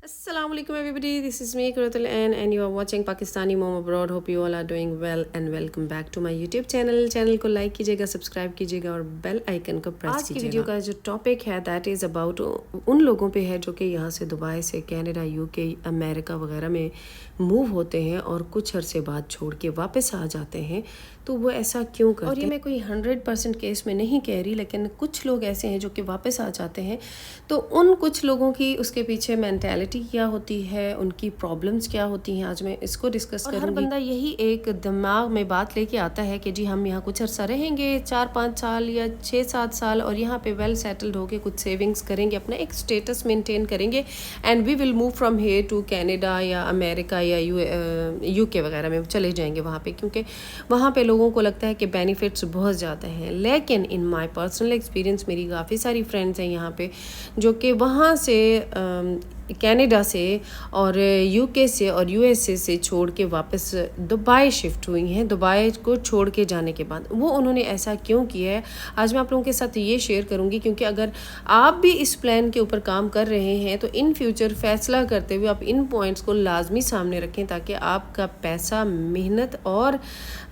Assalamualaikum everybody, this is me Kuratul and you are watching Pakistani Mom Abroad. Hope you all are doing well and welcome back to my YouTube channel को like कीजिएगा, subscribe कीजिएगा और bell icon को press कीजिएगा। आज की video का जो टॉपिक है दैट इज़ अबाउट उन लोगों पे है जो कि यहाँ से दुबई से कनाडा यूके अमेरिका वगैरह में मूव होते हैं और कुछ अरसे बाद छोड़ के वापस आ जाते हैं, तो वो ऐसा क्यों करते हैं। और ये मैं कोई 100% केस में नहीं कह रही, लेकिन कुछ लोग ऐसे हैं जो कि वापस आ जाते हैं, तो उन कुछ लोगों की उसके पीछे मेंटालिटी क्या होती है, उनकी प्रॉब्लम्स क्या होती हैं, आज मैं इसको डिस्कस करूँगी। हर बंदा यही एक दिमाग में बात लेके आता है कि जी हम यहाँ कुछ अर्सा रहेंगे 4-5 साल या 6-7 साल और यहाँ पे वेल सेटल्ड होके कुछ सेविंग्स करेंगे, अपना एक स्टेटस मेंटेन करेंगे and we will move from here to Canada या अमेरिका या यूके वगैरह में चले जाएंगे वहाँ पे, क्योंकि वहाँ पे लोगों को लगता है कि बेनिफिट्स बहुत ज़्यादा हैं। लेकिन इन माय पर्सनल एक्सपीरियंस मेरी काफ़ी सारी फ्रेंड्स हैं यहाँ पे जो कि वहाँ से कनाडा से और यूके से और यूएसए से छोड़ के वापस दुबई शिफ्ट हुई हैं। दुबई को छोड़ के जाने के बाद वो उन्होंने ऐसा क्यों किया है, आज मैं आप लोगों के साथ ये शेयर करूँगी, क्योंकि अगर आप भी इस प्लान के ऊपर काम कर रहे हैं तो इन फ्यूचर फैसला करते हुए आप इन पॉइंट्स को लाजमी सामने रखें ताकि आपका पैसा, मेहनत और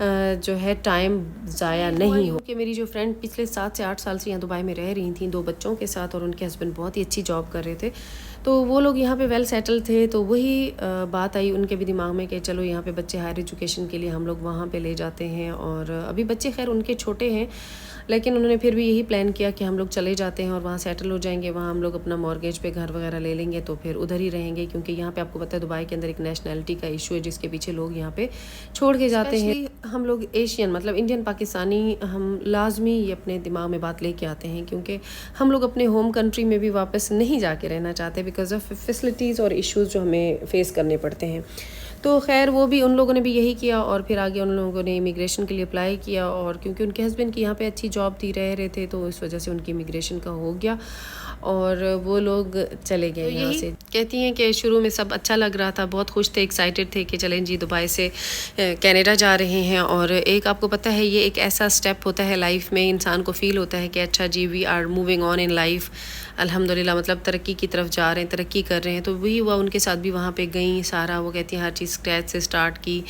जो है टाइम ज़ाया नहीं हो। कि मेरी जो फ्रेंड पिछले 7 से 8 साल से यहाँ दुबई में रह रही थी 2 बच्चों के साथ और उनके हस्बैंड बहुत ही अच्छी जॉब कर रहे थे, तो वो लोग यहाँ पे वेल सेटल थे, तो वही बात आई उनके भी दिमाग में कि चलो यहाँ पे बच्चे हायर एजुकेशन के लिए हम लोग वहाँ पे ले जाते हैं। और अभी बच्चे खैर उनके छोटे हैं, लेकिन उन्होंने फिर भी यही प्लान किया कि हम लोग चले जाते हैं और वहाँ सेटल हो जाएंगे, वहाँ हम लोग अपना मॉर्गेज पे घर वगैरह ले लेंगे तो फिर उधर ही रहेंगे, क्योंकि यहाँ पे आपको पता है दुबई के अंदर एक नेशनैलिटी का इशू है जिसके पीछे लोग यहाँ पे छोड़ के जाते हैं। हम लोग एशियन मतलब इंडियन पाकिस्तानी हम लाजमी ये अपने दिमाग में बात लेके आते हैं, क्योंकि हम लोग अपने होम कंट्री में भी वापस नहीं जाके रहना चाहते बिकॉज ऑफ फैसिलिटीज़ और इश्यूज़ जो हमें फेस करने पड़ते हैं। तो खैर वो भी उन लोगों ने भी यही किया और फिर आगे उन लोगों ने इमिग्रेशन के लिए अप्लाई किया, और क्योंकि उनके हस्बैंड की यहाँ पे अच्छी जॉब थी, रह रहे थे, तो इस वजह से उनकी इमिग्रेशन का हो गया और वो लोग चले गए। तो यहाँ से कहती हैं कि शुरू में सब अच्छा लग रहा था, बहुत खुश थे, एक्साइटेड थे कि चलें जी दुबई से कनाडा जा रहे हैं। और एक आपको पता है ये एक ऐसा स्टेप होता है लाइफ में, इंसान को फील होता है कि अच्छा जी we are moving on in life, अल्हम्दुलिल्लाह, मतलब तरक्की की तरफ जा रहे हैं, तरक्की कर रहे हैं। तो वही हुआ उनके साथ भी, वहाँ पे गई सारा, वो कहती हैं हर चीज़ स्क्रैच से स्टार्ट की,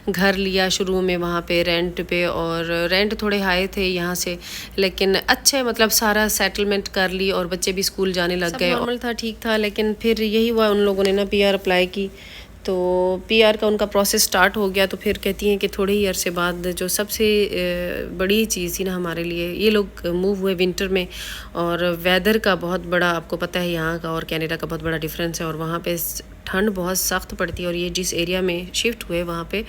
घर लिया शुरू में वहाँ पे रेंट पे, और रेंट थोड़े हाई थे यहाँ से, लेकिन अच्छे मतलब सारा सेटलमेंट कर ली और बच्चे भी स्कूल जाने लग गए, नॉर्मल था, ठीक था। लेकिन फिर यही हुआ उन लोगों ने ना पीआर अप्लाई की, तो पीआर का उनका प्रोसेस स्टार्ट हो गया। तो फिर कहती हैं कि थोड़े ही अरसे बाद जो सबसे बड़ी चीज़ थी ना हमारे लिए, ये लोग मूव हुए विंटर में और वेदर का बहुत बड़ा आपको पता है यहाँ का और कनाडा का बहुत बड़ा डिफरेंस है, और वहाँ पे ठंड बहुत सख्त पड़ती है, और ये जिस एरिया में शिफ्ट हुए वहाँ पे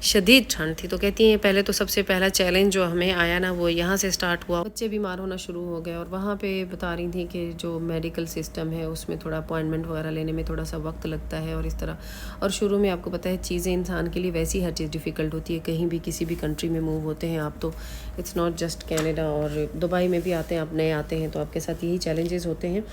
शदीद ठंड थी। तो कहती हैं पहले तो सबसे पहला चैलेंज जो हमें आया ना वो यहाँ से स्टार्ट हुआ, बच्चे बीमार होना शुरू हो गए, और वहाँ पे बता रही थी कि जो मेडिकल सिस्टम है उसमें थोड़ा अपॉइंटमेंट वगैरह लेने में थोड़ा सा वक्त लगता है और इस तरह। और शुरू में आपको पता है चीज़ें इंसान के लिए वैसी हर चीज़ डिफ़िकल्ट होती है, कहीं भी किसी भी कंट्री में मूव होते हैं आप, तो इट्स नॉट जस्ट कनाडा, और दुबई में भी आते हैं, आप नए आते हैं तो आपके साथ यही चैलेंजेस होते हैं।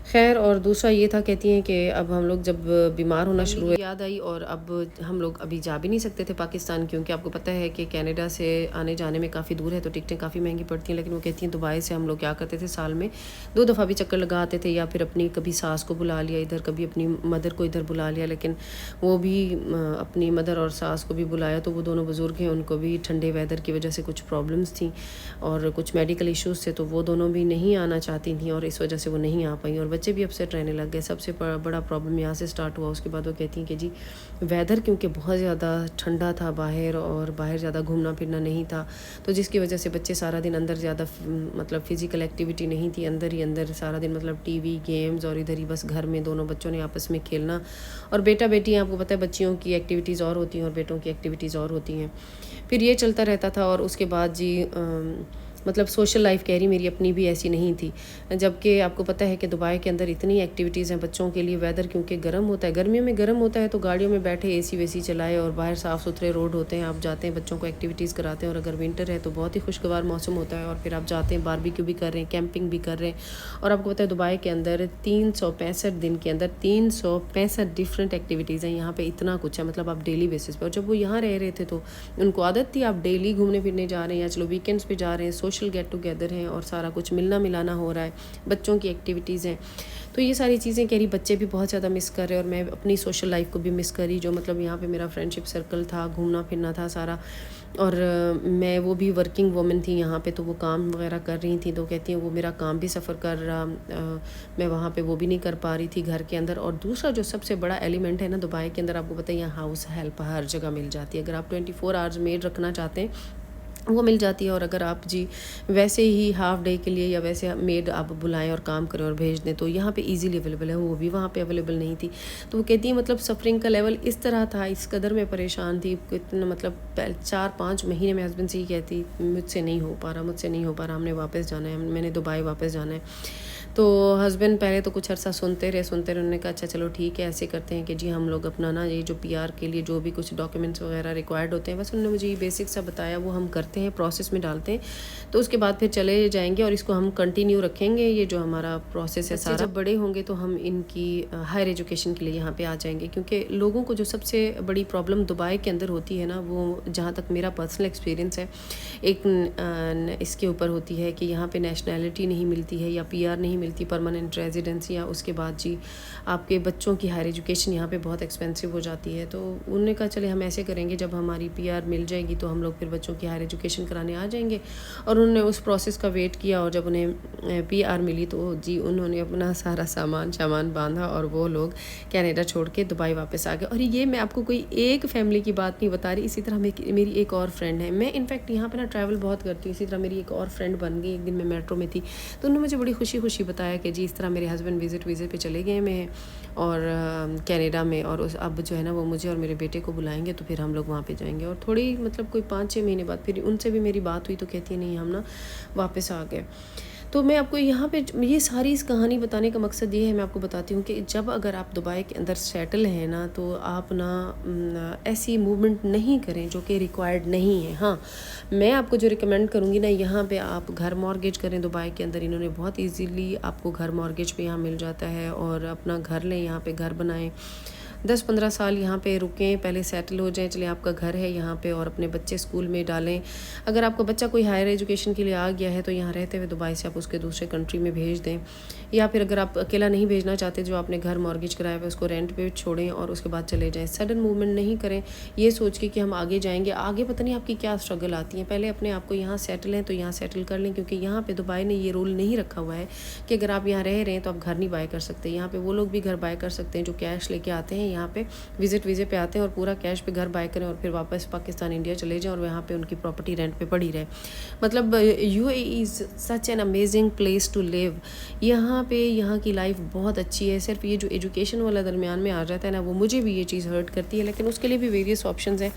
खैर, और दूसरा ये था, कहती हैं कि अब हम लोग जब बीमार होना शुरू हुए याद आई, और अब हम लोग अभी जा भी नहीं सकते थे पाकिस्तान, क्योंकि आपको पता है कि कनाडा से आने जाने में काफ़ी दूर है तो टिकटें काफ़ी महंगी पड़ती हैं। लेकिन वो कहती हैं दुबई से हम लोग क्या करते थे, साल में 2 दफ़ा भी चक्कर लगा आते थे, या फिर अपनी कभी सास को बुला लिया इधर, कभी अपनी मदर को इधर बुला लिया। लेकिन वो भी अपनी मदर और सास को भी बुलाया, तो वो दोनों बुज़ुर्ग हैं, उनको भी ठंडे वेदर की वजह से कुछ प्रॉब्लम्स थी और कुछ मेडिकल इश्यूज़ थे, तो वो दोनों भी नहीं आना चाहती थी और इस वजह से वो नहीं आ पाई, और बच्चे भी अपसेट रहने लग गए। सबसे बड़ा प्रॉब्लम यहाँ से स्टार्ट हुआ। उसके बाद वो कहती हैं कि जी वेदर क्योंकि बहुत ज़्यादा ठंडा था बाहर, और बाहर ज़्यादा घूमना फिरना नहीं था, तो जिसकी वजह से बच्चे सारा दिन अंदर, ज़्यादा मतलब फ़िज़िकल एक्टिविटी नहीं थी, अंदर ही अंदर सारा दिन, मतलब टीवी, गेम्स, और इधर ही बस घर में दोनों बच्चों ने आपस में खेलना। और बेटा बेटी आपको पता है बच्चियों की एक्टिविटीज़ और होती हैं और बेटों की एक्टिविटीज़ और होती हैं, फिर ये चलता रहता था। और उसके बाद जी मतलब सोशल लाइफ कह रही मेरी अपनी भी ऐसी नहीं थी, जबकि आपको पता है कि दुबई के अंदर इतनी एक्टिविटीज़ हैं बच्चों के लिए। वेदर क्योंकि गर्म होता है, गर्मियों में गर्म होता है, तो गाड़ियों में बैठे एसी वेसी चलाए, और बाहर साफ़ सुथरे रोड होते हैं, आप जाते हैं बच्चों को एक्टिविटीज़ कराते हैं। और अगर विंटर है तो बहुत ही खुशगवार मौसम होता है, और फिर आप जाते हैं बारबेक्यू भी कर रहे हैं, कैंपिंग भी कर रहे हैं। और आपको पता है दुबई के अंदर 365 दिन के अंदर 365 डिफरेंट एक्टिविटीज़ हैं, यहाँ पर इतना कुछ है, मतलब आप डेली बेसिस पर। और जब वो यहाँ रह रहे थे तो उनको आदत थी, आप डेली घूमने फिरने जा रहे हैं, या चलो वीकेंड्स पे जा रहे हैं, सोशल गेट टुगेदर हैं और सारा कुछ मिलना मिलाना हो रहा है, बच्चों की एक्टिविटीज़ हैं। तो ये सारी चीज़ें कह रही, बच्चे भी बहुत ज़्यादा मिस कर रहे हैं और मैं अपनी सोशल लाइफ को भी मिस करी, जो मतलब यहाँ पे मेरा फ्रेंडशिप सर्कल था, घूमना फिरना था सारा। और मैं वो भी वर्किंग वूमेन थी यहाँ पे, तो वो काम वगैरह कर रही थी, तो कहती हैं वो मेरा काम भी सफ़र कर रहा, मैं वहाँ पे वो भी नहीं कर पा रही थी घर के अंदर। और दूसरा जो सबसे बड़ा एलिमेंट है ना दुबई के अंदर, आपको पता है यहाँ हाउस हेल्प हर जगह मिल जाती है। अगर आप 24 आवर्स मेड रखना चाहते हैं वो मिल जाती है, और अगर आप जी वैसे ही हाफ डे के लिए या वैसे मेड आप बुलाएं और काम करें और भेज दें तो यहाँ पे इजीली अवेलेबल है, वो भी वहाँ पे अवेलेबल नहीं थी। तो वो कहती है मतलब सफरिंग का लेवल इस तरह था, इस कदर मैं परेशान थी, कितना मतलब 4-5 महीने में हस्बैंड से ही कहती मुझसे नहीं हो पा रहा, हमने वापस जाना है, मैंने दुबई वापस जाना है। तो हस्बैंड पहले तो कुछ अर्सा सुनते रहे, उन्होंने कहा अच्छा चलो ठीक है, ऐसे करते हैं कि जी हम लोग अपना ना ये जो PR के लिए जो भी कुछ डॉक्यूमेंट्स वगैरह रिक्वायर्ड होते हैं, बस उन्होंने मुझे ये बेसिक सा बताया, वो हम करते हैं, प्रोसेस में डालते हैं, तो उसके बाद फिर चले जाएंगे और इसको हम कंटिन्यू रखेंगे। ये जो हमारा प्रोसेस है सारा, जब बड़े होंगे तो हम इनकी हायर एजुकेशन के लिए यहाँ पे आ जाएंगे। क्योंकि लोगों को जो सबसे बड़ी प्रॉब्लम दुबई के अंदर होती है ना, वो जहाँ तक मेरा पर्सनल एक्सपीरियंस है, एक इसके ऊपर होती है कि यहाँ पे नेशनैलिटी नहीं मिलती है या PR नहीं मिलती, परमानेंट रेजिडेंसी, या उसके बाद जी आपके बच्चों की हायर एजुकेशन यहाँ पे बहुत एक्सपेंसिव हो जाती है। तो उन्होंने कहा चले हम ऐसे करेंगे, जब हमारी PR मिल जाएगी तो हम लोग फिर बच्चों की हायर एजुकेशन कराने आ जाएंगे। और उन्होंने उस प्रोसेस का वेट किया, और जब उन्हें PR मिली तो जी उन्होंने अपना सारा सामान बांधा और वो लोग कनाडा छोड़ के दुबई वापस आ गए। और ये मैं आपको कोई एक फैमिली की बात नहीं बता रही, इसी तरह मेरी एक और फ्रेंड है, मैं इनफैक्ट यहाँ पे ना ट्रैवल बहुत करती हूँ, इसी तरह मेरी एक और फ्रेंड बन गई। एक दिन मैं मेट्रो में थी तो उन्होंने मुझे बड़ी खुशी बताया कि जी इस तरह मेरे हस्बैंड वीज़े पे चले गए मैं और कनाडा में, और उस अब जो है ना वो मुझे और मेरे बेटे को बुलाएंगे, तो फिर हम लोग वहाँ पे जाएंगे। और थोड़ी मतलब कोई 5-6 महीने बाद फिर उनसे भी मेरी बात हुई, तो कहती है नहीं हम ना वापस आ गए। तो मैं आपको यहाँ पे ये सारी इस कहानी बताने का मकसद ये है, मैं आपको बताती हूँ कि जब अगर आप दुबई के अंदर सेटल हैं ना, तो आप ना ऐसी मूवमेंट नहीं करें जो कि रिक्वायर्ड नहीं है। हाँ, मैं आपको जो रिकमेंड करूँगी ना, यहाँ पे आप घर मॉर्गेज करें। दुबई के अंदर इन्होंने बहुत ईजीली आपको घर मॉर्गेज पे यहाँ मिल जाता है, और अपना घर लें, यहाँ पे घर बनाएं, 10-15 साल यहाँ पे रुकें, पहले सेटल हो जाएं, चले आपका घर है यहाँ पे, और अपने बच्चे स्कूल में डालें। अगर आपका बच्चा कोई हायर एजुकेशन के लिए आ गया है तो यहाँ रहते हुए दुबई से आप उसके दूसरे कंट्री में भेज दें, या फिर अगर आप अकेला नहीं भेजना चाहते, जो आपने घर मॉर्गेज कराया हुआ उसको रेंट पे छोड़ें और उसके बाद चले जाएँ। सडन मूवमेंट नहीं करें ये सोच के कि हम आगे जाएंगे, आगे पता नहीं आपकी क्या स्ट्रगल आती है। पहले अपने आप को यहाँ सेटल हैं तो यहाँ सेटल कर लें, क्योंकि यहाँ पे दुबई ने ये रूल नहीं रखा हुआ है कि अगर आप यहाँ रह रहे हैं तो आप घर नहीं बाय कर सकते। यहाँ पे वो लोग भी घर बाय कर सकते हैं जो कैश लेके आते हैं, यहाँ पे वीज़े पे आते हैं और पूरा कैश पे घर बाय करें और फिर वापस पाकिस्तान इंडिया चले जाएं और वहाँ पे उनकी प्रॉपर्टी रेंट पे पड़ी रहे। मतलब UAE is such an amazing place to live. यहाँ पे यहाँ की लाइफ बहुत अच्छी है। सिर्फ ये जो एजुकेशन वाला दरमियान में आ जाता है ना, वो मुझे भी ये चीज़ हर्ट करती है, लेकिन उसके लिए भी वेरियस ऑप्शंस हैं,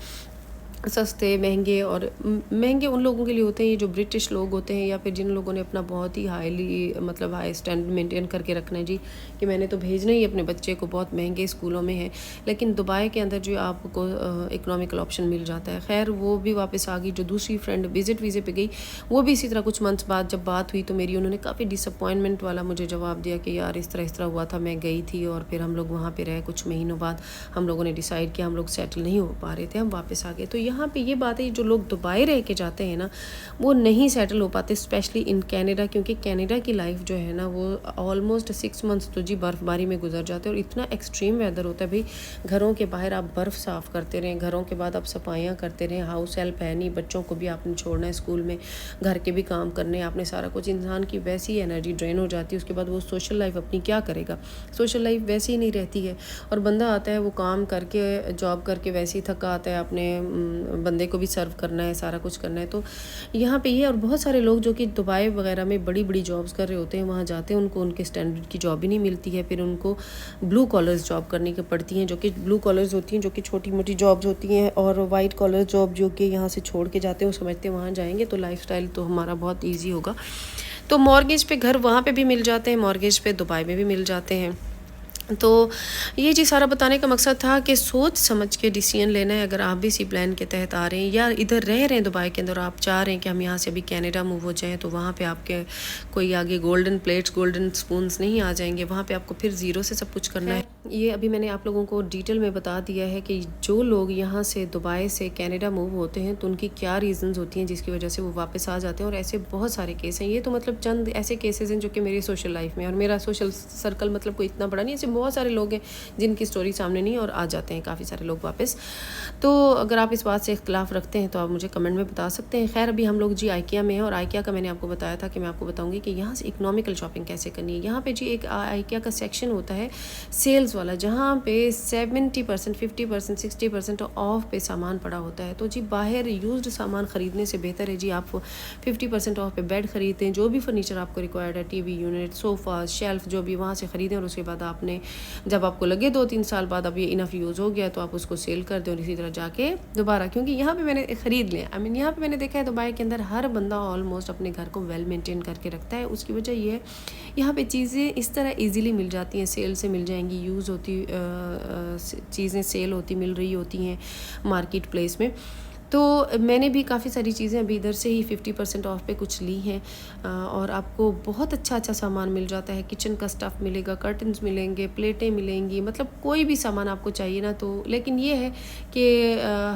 सस्ते महंगे। और महंगे उन लोगों के लिए होते हैं ये जो ब्रिटिश लोग होते हैं, या फिर जिन लोगों ने अपना बहुत ही हाई स्टैंडर्ड मेंटेन करके रखना है जी, कि मैंने तो भेजना ही अपने बच्चे को बहुत महंगे स्कूलों में है। लेकिन दुबई के अंदर जो आपको इकोनॉमिकल ऑप्शन मिल जाता है। खैर वो भी वापस आ गई। जो दूसरी फ्रेंड वीज़े पे गई, वो भी इसी तरह कुछ मंथ्स बाद जब बात हुई तो मेरी, उन्होंने काफ़ी डिसअपॉइंटमेंट वाला मुझे जवाब दिया कि यार इस तरह हुआ था, मैं गई थी और फिर हम लोग वहाँ पर रहे। कुछ महीनों बाद हम लोगों ने डिसाइड किया, हम लोग सेटल नहीं हो पा रहे थे, हम वापस आ गए। तो यहाँ पे ये बात है, जो लोग दुबई रह के जाते हैं ना, वो नहीं सेटल हो पाते, स्पेशली इन कनाडा, क्योंकि कनाडा की लाइफ जो है ना वो ऑलमोस्ट 6 मंथ्स तो जी बर्फ़बारी में गुजर जाते हैं, और इतना एक्सट्रीम वेदर होता है भाई। घरों के बाहर आप बर्फ़ साफ़ करते रहें, घरों के बाद आप सफाइयाँ करते रहें, हाउस हेल्प है नहीं, बच्चों को भी आपने छोड़ना है स्कूल में, घर के भी काम करने आपने, सारा कुछ। इंसान की वैसी एनर्जी ड्रेन हो जाती है, उसके बाद वो सोशल लाइफ अपनी क्या करेगा। सोशल लाइफ वैसे ही नहीं रहती है, और बंदा आता है वो काम करके जॉब करके वैसे ही थका आता है, अपने बंदे को भी सर्व करना है, सारा कुछ करना है। तो यहाँ पे ये, और बहुत सारे लोग जो कि दुबई वगैरह में बड़ी बड़ी जॉब्स कर रहे होते हैं, वहाँ जाते हैं, उनको उनके स्टैंडर्ड की जॉब ही नहीं मिलती है, फिर उनको ब्लू कॉलर्स जॉब करनी की पड़ती हैं, जो कि ब्लू कॉलर्स होती हैं, जो कि छोटी मोटी जॉब्स होती हैं। और वाइट कॉलर जॉब जो कि यहाँ से छोड़ के जाते हैं, वो समझते हैं वहाँ जाएंगे तो लाइफस्टाइल तो हमारा बहुत ईजी होगा। तो मॉर्गेज पे घर वहाँ पे भी मिल जाते हैं, मॉर्गेज पे दुबई में भी मिल जाते हैं। तो ये जी सारा बताने का मकसद था कि सोच समझ के डिसीजन लेना है। अगर आप भी इसी प्लान के तहत आ रहे हैं या इधर रह रहे हैं दुबई के अंदर, आप चाह रहे हैं कि हम यहाँ से अभी कनाडा मूव हो जाएं, तो वहाँ पे आपके कोई आगे गोल्डन प्लेट्स गोल्डन स्पून्स नहीं आ जाएंगे। वहाँ पे आपको फिर ज़ीरो से सब कुछ करना है। ये अभी मैंने आप लोगों को डिटेल में बता दिया है कि जो लोग यहाँ से दुबई से कनाडा मूव होते हैं तो उनकी क्या रीज़न्स होती हैं जिसकी वजह से वो वापस आ जाते हैं। और ऐसे बहुत सारे केस हैं। ये तो मतलब चंद ऐसे केसेस हैं जो कि मेरी सोशल लाइफ में, और मेरा सोशल सर्कल मतलब कोई इतना बड़ा नहीं, ऐसे बहुत सारे लोग हैं जिनकी स्टोरी सामने नहीं और आ जाते हैं काफ़ी सारे लोग वापस। तो अगर आप इस बात से इख्तलाफ रखते हैं तो आप मुझे कमेंट में बता सकते हैं। खैर अभी हम लोग जी आइकिया में हैं, और आइकिया का मैंने आपको बताया था कि मैं आपको बताऊंगी कि यहाँ से इकोनॉमिकल शॉपिंग कैसे करनी है। यहाँ पे जी एक आइकिया का सेक्शन होता है सेल्स वाला, जहाँ पे 70%, 50%, 60% ऑफ पे सामान पड़ा होता है। तो जी बाहर यूज्ड सामान ख़रीदने से बेहतर है जी आप 50% ऑफ पे बेड ख़रीदते हैं, जो भी फर्नीचर आपको रिक्वायर्ड है, टीवी यूनिट, सोफ़ा, शेल्फ, जो भी वहाँ से ख़रीदें। और उसके बाद आपने जब आपको लगे 2-3 साल बाद अब ये इनफ यूज़ हो गया तो आप उसको सेल कर दें, और इसी तरह जाके दोबारा, क्योंकि यहाँ पे मैंने ख़रीद लिया, यहाँ पे मैंने देखा है दुबई के अंदर हर बंदा ऑलमोस्ट अपने घर को वेल मेंटेन करके रखता है। उसकी वजह ये है यहाँ पे चीज़ें इस तरह ईजीली मिल जाती हैं, सेल से मिल जाएंगी, यूज़ होती चीज़ें सेल होती मिल रही होती हैं मार्केट प्लेस में। तो मैंने भी काफ़ी सारी चीज़ें अभी इधर से ही 50% ऑफ पे कुछ ली हैं, और आपको बहुत अच्छा सामान मिल जाता है। किचन का स्टफ़ मिलेगा, कर्टन्स मिलेंगे, प्लेटें मिलेंगी, मतलब कोई भी सामान आपको चाहिए ना। तो लेकिन ये है कि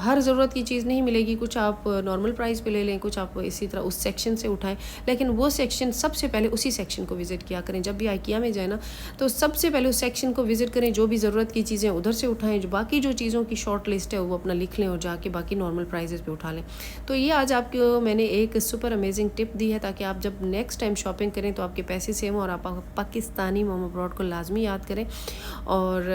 हर ज़रूरत की चीज़ नहीं मिलेगी। कुछ आप नॉर्मल प्राइस पे ले लें, कुछ आप इसी तरह उस सेक्शन से उठाएं। लेकिन वो सेक्शन, सबसे पहले उसी सेक्शन को विज़िट किया करें। जब भी आइकिया में जाए ना तो सबसे पहले उस सेक्शन को विज़िट करें, जो भी ज़रूरत की चीज़ें उधर से उठाएँ, जो बाकी जो चीज़ों की शॉर्ट लिस्ट है वो अपना लिख लें और जाके बाकी नॉर्मल प्राइस पे उठा लें। तो ये आज आपको मैंने एक सुपर अमेजिंग टिप दी है, ताकि आप जब नेक्स्ट टाइम शॉपिंग करें तो आपके पैसे सेव हों, और आप पाकिस्तानी मोम अब्रॉड को लाजमी याद करें। और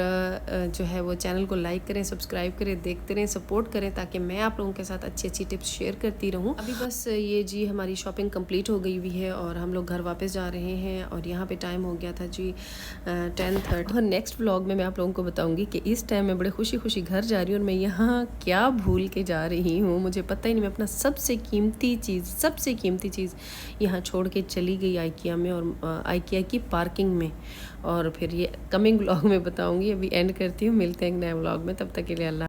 जो है वो चैनल को लाइक करें, सब्सक्राइब करें, देखते रहें, सपोर्ट करें, ताकि मैं आप लोगों के साथ अच्छी अच्छी टिप्स शेयर करती रहूँ। अभी बस ये जी हमारी शॉपिंग कंप्लीट हो गई हुई है और हम लोग घर वापस जा रहे हैं, और यहाँ पे टाइम हो गया था जी 10:30। और नेक्स्ट व्लॉग में मैं आप लोगों को बताऊँगी कि इस टाइम मैं बड़े खुशी खुशी घर जा रही हूँ, और मैं यहाँ क्या भूल के जा रही हूँ मुझे पता ही नहीं। मैं अपना सबसे कीमती चीज़ यहाँ छोड़ के चली गई आइकिया में, और आइकिया की पार्किंग में। और फिर ये कमिंग व्लॉग में बताऊँगी। अभी एंड करती हूँ, मिलते हैं एक नए व्लॉग में, तब तक के लिए अल्लाह।